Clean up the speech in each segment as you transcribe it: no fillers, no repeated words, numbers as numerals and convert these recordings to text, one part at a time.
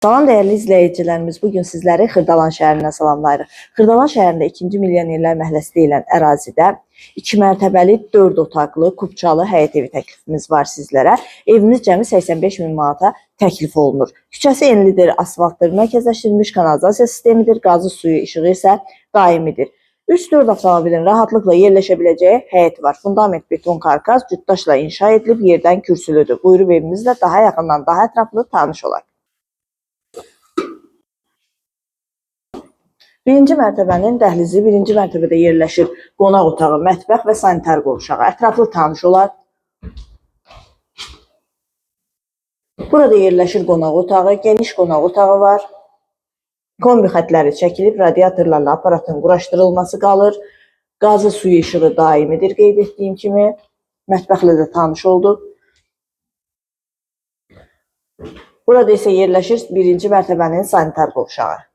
Salam dəyərli izləyicilərimiz, bugün sizləri Xırdalan şəhərindən salamlayırıq. Xırdalan şəhərində 2-ci Milyonerlər məhəlləsi deyilən ərazidə 2 mərtəbəli 4 otaqlı, kubçalı həyət evi təklifimiz var sizlərə. Evimiz cəmi 85 min manata təklif olunur. Küçəsi enlidir, asfaltdır, mərkəzləşdirilmiş kanalizasiya sistemidir, qazı suyu işığı isə daimidir. 3-4 avtomobilin rahatlıqla yerləşə biləcəyi həyət var. Fundament beton karkas cütdaşla inşa edilib yerdən kürsülüdür. Buyurub evimizlə daha yaxından, daha ətraflı tanış olaq. Birinci mərtəbənin dəhlizi, birinci mərtəbədə yerləşir qonaq otağı, mətbəx və sanitar qovşağı. Ətraflı tanış olar. Burada yerləşir qonaq otağı, geniş qonaq otağı var. Kombi xətləri çəkilib, radiatorlarla aparatın quraşdırılması qalır. Qazı suyu işığı daimidir, qeyd etdiyim kimi. Mətbəxlə də tanış olduq. Burada isə yerləşir birinci mərtəbənin sanitar qovşağı.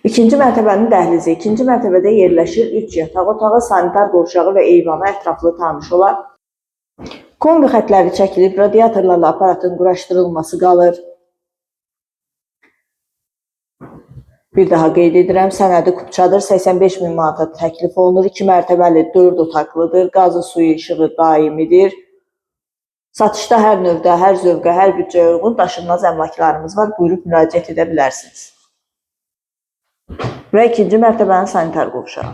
İkinci mərtəbənin dəhlizi. İkinci mərtəbədə yerləşir 3 yataq otağı, sanitar qovşağı və eyvanı ətraflı tanış olar. Kombi xətləri çəkilib, radiatorlarla aparatın quraşdırılması qalır. Bir daha qeyd edirəm, sənədi kubçadır, 85 min manata təklif olunur. 2 mərtəbəli 4 otaqlıdır, qazı suyu işığı daimidir. Satışda hər növdə, hər zövqə, hər büdcəyə uyğun daşınmaz əmlaklarımız var. Buyurub müraciət edə bilərsiniz. Və ikinci mərtəbənin sanitar qovşağı.